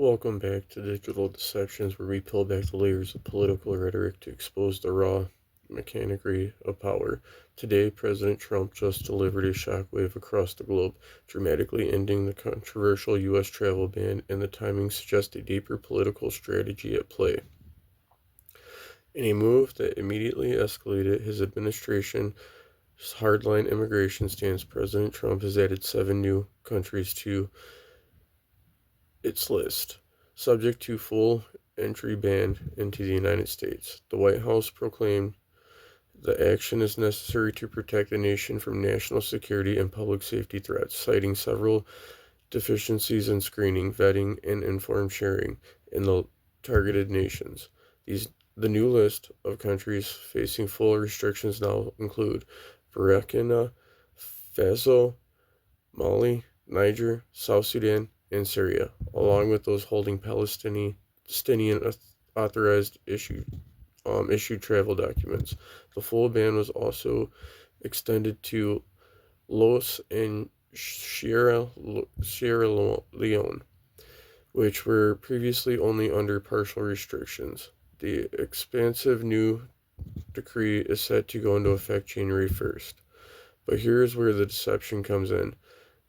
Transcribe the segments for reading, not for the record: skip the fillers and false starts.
Welcome back to Digital Deceptions, where we peel back the layers of political rhetoric to expose the raw mechanicry of power. Today, President Trump just delivered a shockwave across the globe, dramatically ending the controversial U.S. travel ban, and the timing suggests a deeper political strategy at play. In a move that immediately escalated his administration's hardline immigration stance, President Trump has added 7 new countries to its list, subject to full entry ban into the United States. The White House proclaimed the action is necessary to protect the nation from national security and public safety threats, citing several deficiencies in screening, vetting, and informed sharing in the targeted nations. The new list of countries facing full restrictions now include Burkina Faso, Mali, Niger, South Sudan, and Syria, along with those holding Palestinian authorized issued travel documents. The full ban was also extended to Laos and Sierra Leone, which were previously only under partial restrictions. The expansive new decree is set to go into effect January 1st. But here's where the deception comes in.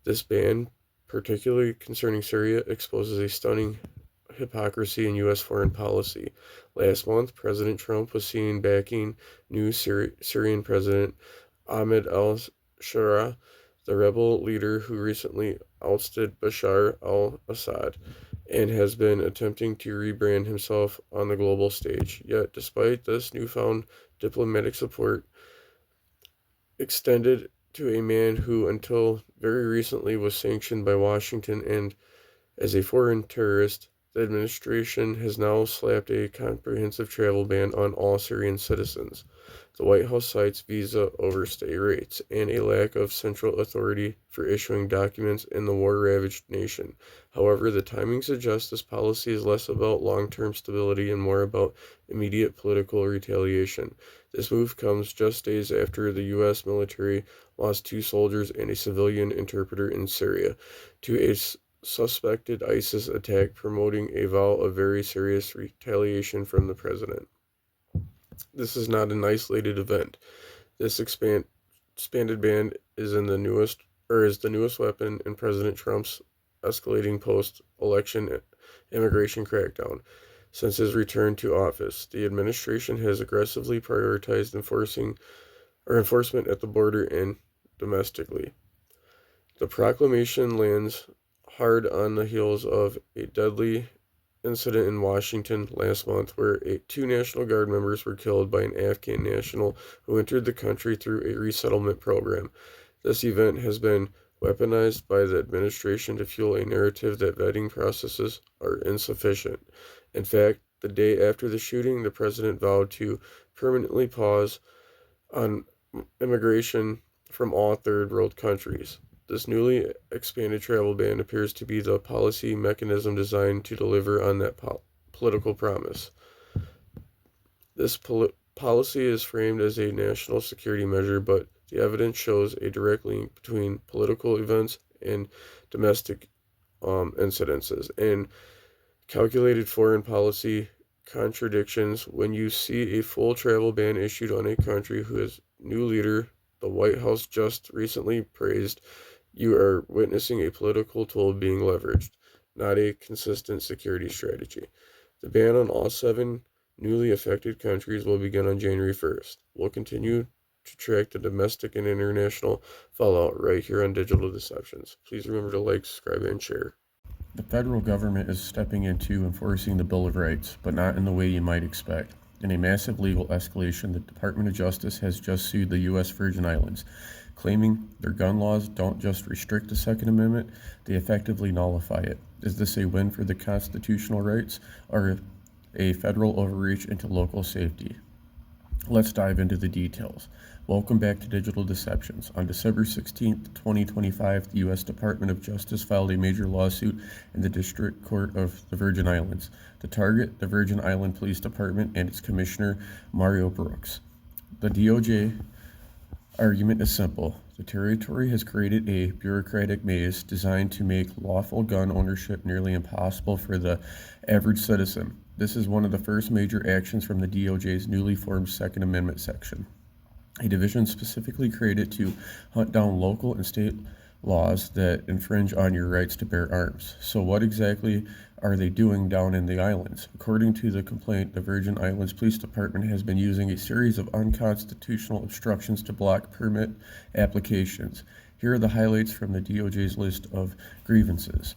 This ban, particularly concerning Syria, exposes a stunning hypocrisy in U.S. foreign policy. Last month, President Trump was seen backing new Syrian President Ahmed al-Shara, the rebel leader who recently ousted Bashar al-Assad and has been attempting to rebrand himself on the global stage. Yet, despite this newfound diplomatic support extended to a man who until very recently was sanctioned by Washington and as a foreign terrorist, the administration has now slapped a comprehensive travel ban on all Syrian citizens. The White House cites visa overstay rates and a lack of central authority for issuing documents in the war-ravaged nation. However, the timing suggests this policy is less about long-term stability and more about immediate political retaliation. This move comes just days after the U.S. military lost 2 soldiers and a civilian interpreter in Syria to a suspected ISIS attack, promoting a vow of very serious retaliation from the president. This is not an isolated event. This expanded ban is the newest weapon in President Trump's escalating post-election immigration crackdown. Since his return to office, the administration has aggressively prioritized enforcement at the border and domestically. The proclamation lands hard on the heels of a deadly incident in Washington last month where 2 National Guard members were killed by an Afghan national who entered the country through a resettlement program. This event has been weaponized by the administration to fuel a narrative that vetting processes are insufficient. In fact, the day after the shooting, the president vowed to permanently pause on immigration from all third world countries. This newly expanded travel ban appears to be the policy mechanism designed to deliver on that political promise. This policy is framed as a national security measure, but the evidence shows a direct link between political events and domestic incidences and calculated foreign policy contradictions. When you see a full travel ban issued on a country whose new leader, the White House just recently praised, you are witnessing a political tool being leveraged, not a consistent security strategy. The ban on all 7 newly affected countries will begin on January 1st. We'll continue to track the domestic and international fallout right here on Digital Deceptions. Please remember to like, subscribe, and share. The federal government is stepping into enforcing the Bill of Rights, but not in the way you might expect. In a massive legal escalation, the Department of Justice has just sued the U.S. Virgin Islands, claiming their gun laws don't just restrict the Second Amendment, they effectively nullify it. Is this a win for the constitutional rights or a federal overreach into local safety? Let's dive into the details. Welcome back to Digital Deceptions. On December 16, 2025, the U.S. Department of Justice filed a major lawsuit in the District Court of the Virgin Islands to target the Virgin Island Police Department and its Commissioner, Mario Brooks. The DOJ argument is simple. The territory has created a bureaucratic maze designed to make lawful gun ownership nearly impossible for the average citizen. This is one of the first major actions from the DOJ's newly formed Second Amendment section, a division specifically created to hunt down local and state laws that infringe on your rights to bear arms. So what exactly are they doing down in the islands? According to the complaint, the Virgin Islands Police Department has been using a series of unconstitutional obstructions to block permit applications. Here are the highlights from the DOJ's list of grievances.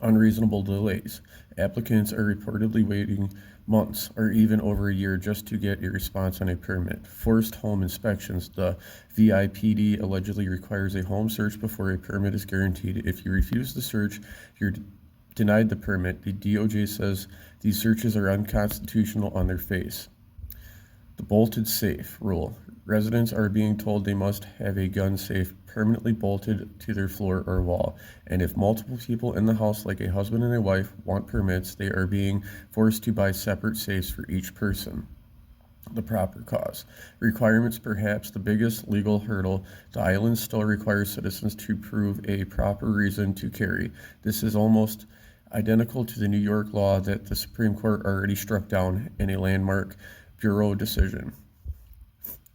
Unreasonable delays. Applicants are reportedly waiting months or even over a year just to get a response on a permit. Forced home inspections. The VIPD allegedly requires a home search before a permit is guaranteed. If you refuse the search, you're denied the permit. The DOJ says these searches are unconstitutional on their face. The bolted safe rule. Residents are being told they must have a gun safe permanently bolted to their floor or wall, and if multiple people in the house, like a husband and a wife, want permits, they are being forced to buy separate safes for each person. The proper cause. Requirements. Perhaps the biggest legal hurdle. The islands still require citizens to prove a proper reason to carry. This is almost identical to the New York law that the Supreme Court already struck down in a landmark Bureau decision.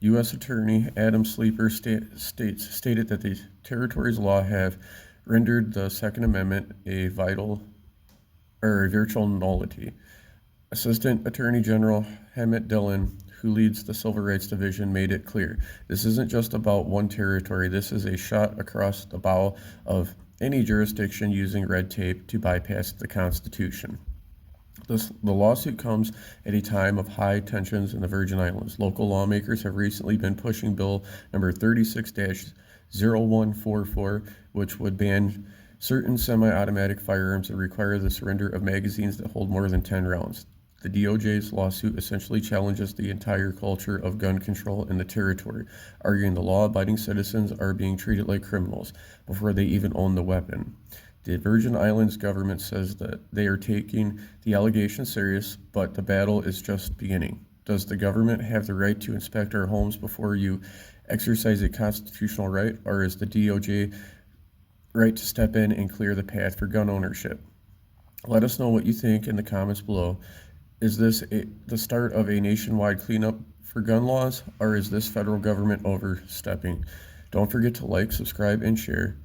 U.S. Attorney Adam Sleeper stated that the territory's law have rendered the Second Amendment a virtual nullity. Assistant Attorney General Emmett Dillon, who leads the Civil Rights Division, made it clear this isn't just about one territory. This is a shot across the bow of any jurisdiction using red tape to bypass the Constitution. The lawsuit comes at a time of high tensions in the Virgin Islands. Local lawmakers have recently been pushing Bill number 36-0144, which would ban certain semi-automatic firearms and require the surrender of magazines that hold more than 10 rounds. The DOJ's lawsuit essentially challenges the entire culture of gun control in the territory, arguing the law-abiding citizens are being treated like criminals before they even own the weapon. The Virgin Islands government says that they are taking the allegations serious, but the battle is just beginning. Does the government have the right to inspect our homes before you exercise a constitutional right, or is the DOJ right to step in and clear the path for gun ownership? Let us know what you think in the comments below. Is this the start of a nationwide cleanup for gun laws, or is this federal government overstepping? Don't forget to like, subscribe, and share.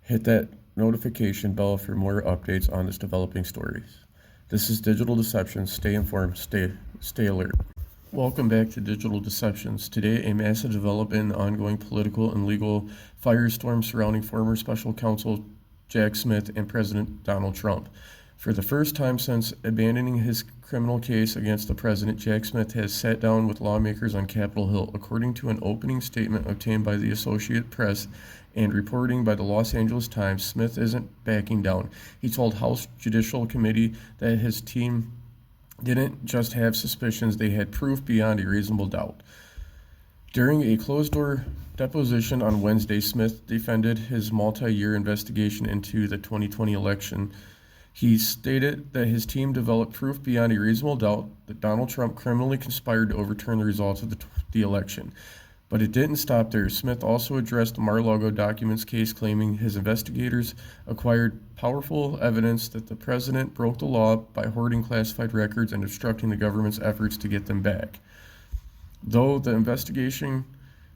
Hit that notification bell for more updates on this developing stories. This is Digital Deceptions. Stay informed, stay alert. Welcome back to Digital Deceptions. Today, a massive development in the ongoing political and legal firestorm surrounding former special counsel Jack Smith and President Donald Trump. For the first time since abandoning his criminal case against the president, Jack Smith has sat down with lawmakers on Capitol Hill. According to an opening statement obtained by the Associated Press and reporting by the Los Angeles Times, Smith isn't backing down. He told House Judicial Committee that his team didn't just have suspicions, they had proof beyond a reasonable doubt. During a closed-door deposition on Wednesday, Smith defended his multi-year investigation into the 2020 election. He stated that his team developed proof beyond a reasonable doubt that Donald Trump criminally conspired to overturn the results of the election. But it didn't stop there. Smith also addressed the Mar-a-Lago documents case, claiming his investigators acquired powerful evidence that the president broke the law by hoarding classified records and obstructing the government's efforts to get them back. Though the investigation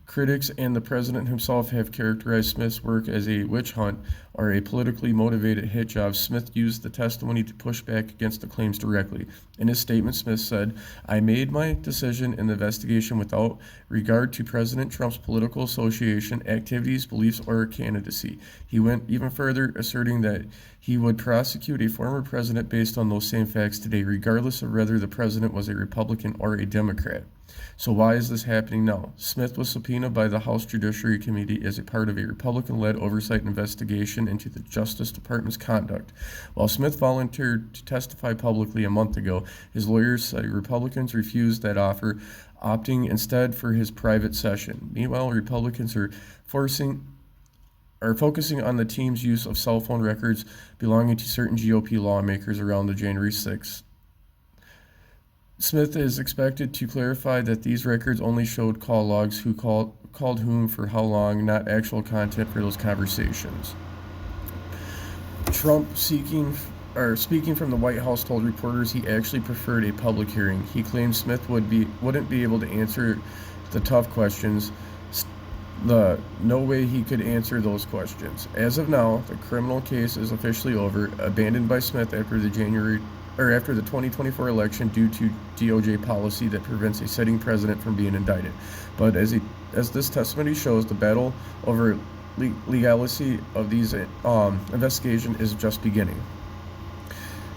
critics and the president himself have characterized Smith's work as a witch hunt or a politically motivated hit job, Smith used the testimony to push back against the claims directly. In his statement, Smith said, "I made my decision in the investigation without regard to President Trump's political association, activities, beliefs, or candidacy." He went even further, asserting that he would prosecute a former president based on those same facts today, regardless of whether the president was a Republican or a Democrat. So why is this happening now? Smith was subpoenaed by the House Judiciary Committee as a part of a Republican-led oversight investigation into the Justice Department's conduct. While Smith volunteered to testify publicly a month ago, his lawyers said Republicans refused that offer, opting instead for his private session. Meanwhile, Republicans are focusing on the team's use of cell phone records belonging to certain GOP lawmakers around the January 6th Smith is expected to clarify that these records only showed call logs, who called whom for how long, not actual content for those conversations. Trump speaking from the White House told reporters he actually preferred a public hearing. He claimed Smith wouldn't be able to answer the tough questions. No way he could answer those questions. As of now, the criminal case is officially over, abandoned by Smith after the 2024 election due to DOJ policy that prevents a sitting president from being indicted. But as this testimony shows, the battle over legality of these investigation is just beginning.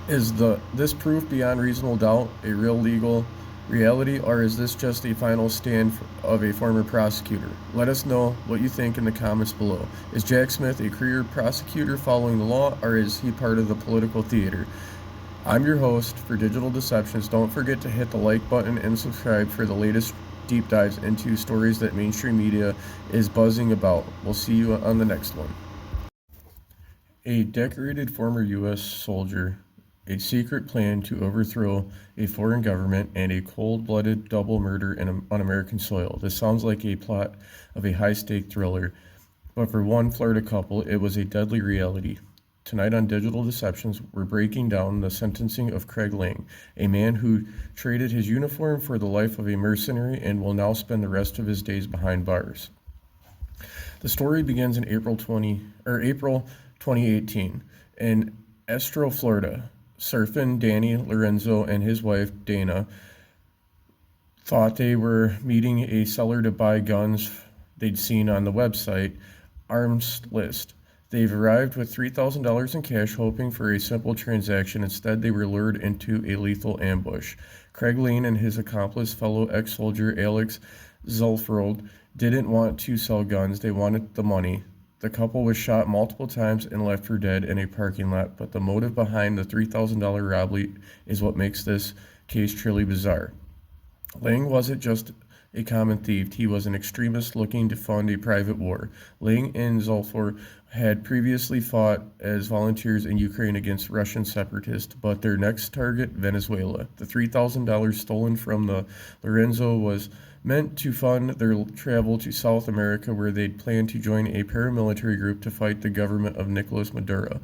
Is this proof beyond reasonable doubt a real legal reality, or is this just a final stand of a former prosecutor? Let us know what you think in the comments below. Is Jack Smith a career prosecutor following the law, or is he part of the political theater? I'm your host for Digital Deceptions. Don't forget to hit the like button and subscribe for the latest deep dives into stories that mainstream media is buzzing about. We'll see you on the next one. A decorated former U.S. soldier, a secret plan to overthrow a foreign government, and a cold-blooded double murder on American soil. This sounds like a plot of a high-stake thriller, but for one Florida couple, it was a deadly reality. Tonight on Digital Deceptions, we're breaking down the sentencing of Craig Lang, a man who traded his uniform for the life of a mercenary and will now spend the rest of his days behind bars. The story begins in April 2018 in Estro, Florida. Surfin' Danny Lorenzo and his wife Dana thought they were meeting a seller to buy guns they'd seen on the website Arms List. They've arrived with $3,000 in cash, hoping for a simple transaction. Instead, they were lured into a lethal ambush. Craig Lane and his accomplice, fellow ex-soldier Alex Zulfrold, didn't want to sell guns. They wanted the money. The couple was shot multiple times and left for dead in a parking lot, but the motive behind the $3,000 robbery is what makes this case truly bizarre. Lang wasn't just a common thief, he was an extremist looking to fund a private war. Lang and Zulfor had previously fought as volunteers in Ukraine against Russian separatists, but their next target, Venezuela. The $3,000 stolen from the Lorenzo was meant to fund their travel to South America, where they'd planned to join a paramilitary group to fight the government of Nicolas Maduro.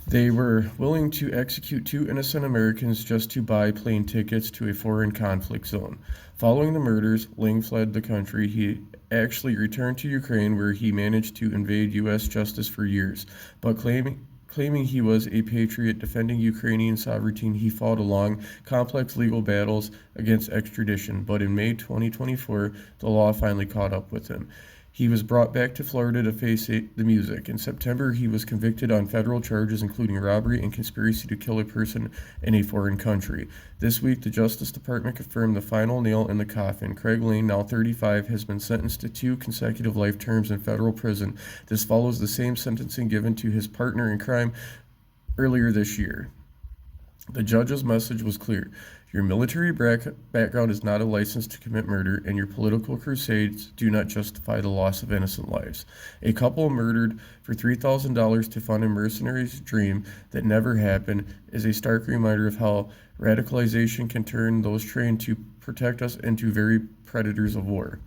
They were willing to execute 2 innocent Americans just to buy plane tickets to a foreign conflict zone. Following the murders, Lang fled the country. He actually returned to Ukraine, where he managed to evade U.S. justice for years, but claiming he was a patriot defending Ukrainian sovereignty, he fought along complex legal battles against extradition. But in May 2024, the law finally caught up with him. He was brought back to Florida to face the music. In September, he was convicted on federal charges, including robbery and conspiracy to kill a person in a foreign country. This week, the Justice Department confirmed the final nail in the coffin. Craig Lane, now 35, has been sentenced to 2 consecutive life terms in federal prison. This follows the same sentencing given to his partner in crime earlier this year. The judge's message was clear. Your military background is not a license to commit murder, and your political crusades do not justify the loss of innocent lives. A couple murdered for $3,000 to fund a mercenary's dream that never happened is a stark reminder of how radicalization can turn those trained to protect us into very predators of war.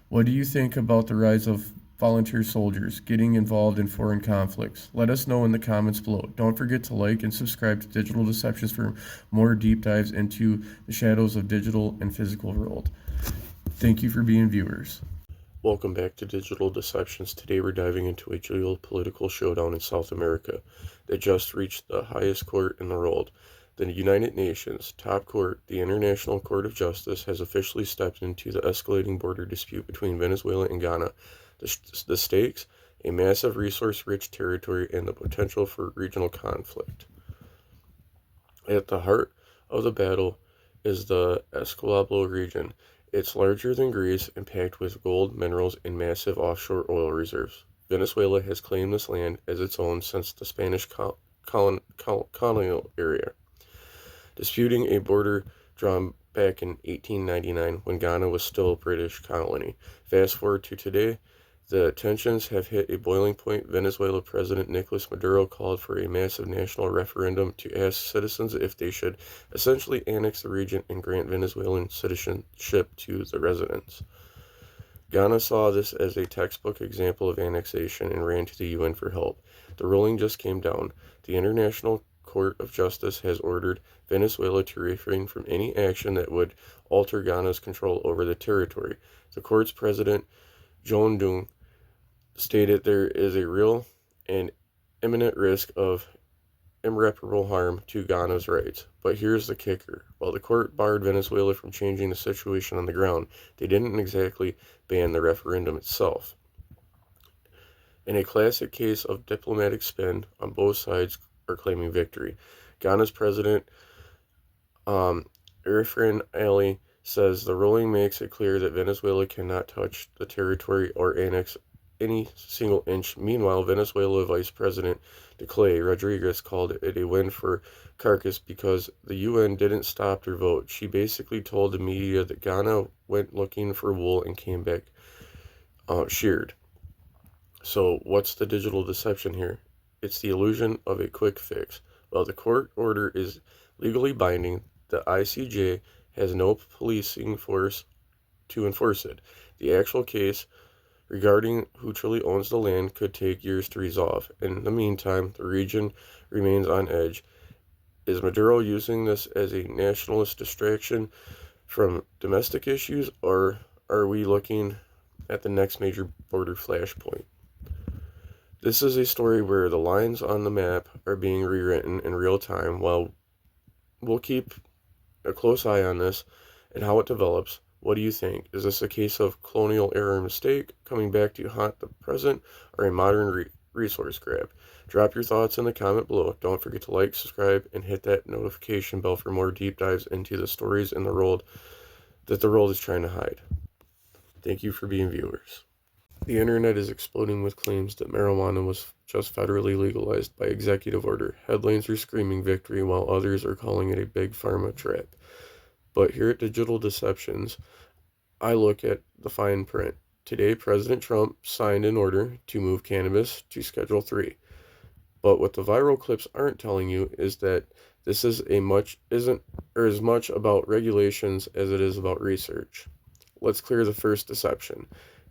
What do you think about the rise of volunteer soldiers getting involved in foreign conflicts? Let us know in the comments below. Don't forget to like and subscribe to Digital Deceptions for more deep dives into the shadows of digital and physical world. Thank you for being viewers. Welcome back to Digital Deceptions. Today we're diving into a geopolitical showdown in South America that just reached the highest court in the world. The United Nations top court, the International Court of Justice, has officially stepped into the escalating border dispute between Venezuela and Ghana. The stakes, a massive resource-rich territory, and the potential for regional conflict. At the heart of the battle is the Escalabro region. It's larger than Greece and packed with gold, minerals, and massive offshore oil reserves. Venezuela has claimed this land as its own since the Spanish colonial era, disputing a border drawn back in 1899 when Ghana was still a British colony. Fast forward to today, The tensions have hit a boiling point. Venezuela President Nicolas Maduro called for a massive national referendum to ask citizens if they should essentially annex the region and grant Venezuelan citizenship to the residents. Ghana saw this as a textbook example of annexation and ran to the UN for help. The ruling just came down. The International Court of Justice has ordered Venezuela to refrain from any action that would alter Ghana's control over the territory. The court's president, John Dung, stated there is a real and imminent risk of irreparable harm to Ghana's rights. But here's the kicker. While the court barred Venezuela from changing the situation on the ground, they didn't exactly ban the referendum itself. In a classic case of diplomatic spin, on both sides are claiming victory. Ghana's president, Irfan Ali, says the ruling makes it clear that Venezuela cannot touch the territory or annex any single inch. Meanwhile, Venezuela Vice President Declay Rodriguez called it a win for Caracas because the UN didn't stop their vote. She basically told the media that Ghana went looking for wool and came back sheared. So, what's the digital deception here? It's the illusion of a quick fix. While the court order is legally binding, the ICJ has no policing force to enforce it. The actual case regarding who truly owns the land could take years to resolve. In the meantime, the region remains on edge. Is Maduro using this as a nationalist distraction from domestic issues, or are we looking at the next major border flashpoint? This is a story where the lines on the map are being rewritten in real time. While we'll keep a close eye on this and how it develops. What do you think? Is this a case of colonial era mistake coming back to haunt the present, or a modern resource grab? Drop your thoughts in the comment below. Don't forget to like, subscribe, and hit that notification bell for more deep dives into the stories in the world that the world is trying to hide. Thank you for being viewers. The internet is exploding with claims that marijuana was just federally legalized by executive order. Headlines are screaming victory, while others are calling it a big pharma trap. But here at Digital Deceptions, I look at the fine print. Today, President Trump signed an order to move cannabis to Schedule 3. But what the viral clips aren't telling you is that this is isn't as much about regulations as it is about research. Let's clear the first deception.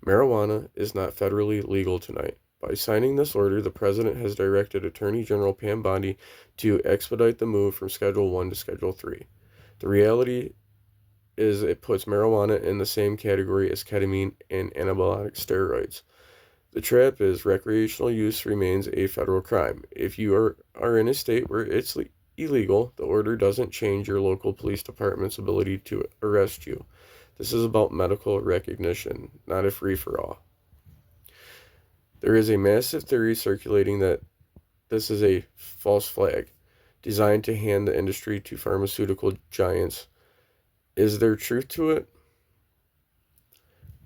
Marijuana is not federally legal tonight. By signing this order, the president has directed Attorney General Pam Bondi to expedite the move from Schedule 1 to Schedule 3. The reality is it puts marijuana in the same category as ketamine and anabolic steroids. The trap is recreational use remains a federal crime. If you are in a state where it's illegal, the order doesn't change your local police department's ability to arrest you. This is about medical recognition, not a free-for-all. There is a massive theory circulating that this is a false flag, designed to hand the industry to pharmaceutical giants. Is there truth to it?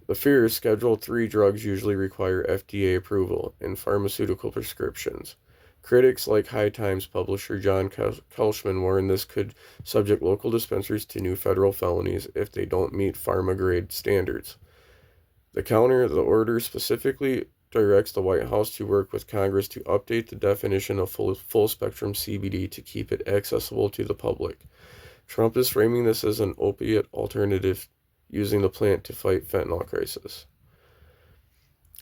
The fear is Schedule 3 drugs usually require FDA approval and pharmaceutical prescriptions. Critics like High Times publisher John Kelschman warn this could subject local dispensaries to new federal felonies if they don't meet pharma-grade standards. The order specifically directs the White House to work with Congress to update the definition of full-spectrum CBD to keep it accessible to the public. Trump is framing this as an opiate alternative, using the plant to fight fentanyl crisis.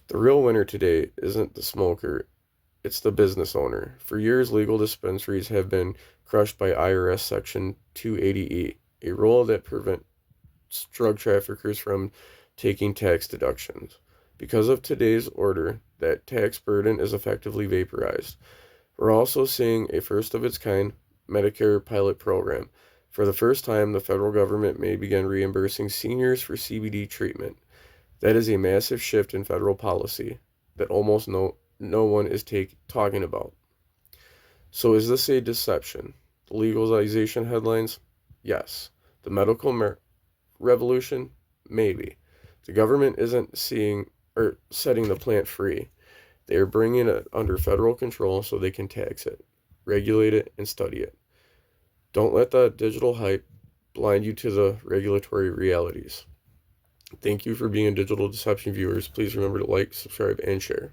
The real winner today isn't the smoker, it's the business owner. For years, legal dispensaries have been crushed by IRS Section 280E, a rule that prevents drug traffickers from taking tax deductions. Because of today's order, that tax burden is effectively vaporized. We're also seeing a first-of-its-kind Medicare pilot program. For the first time, the federal government may begin reimbursing seniors for CBD treatment. That is a massive shift in federal policy that almost no one is talking about. So is this a deception? The legalization headlines? Yes. The medical revolution? Maybe. The government isn't setting the plant free. They are bringing it under federal control so they can tax it, regulate it, and study it. Don't let the digital hype blind you to the regulatory realities. Thank you for being a Digital Deception viewers. Please remember to like, subscribe, and share.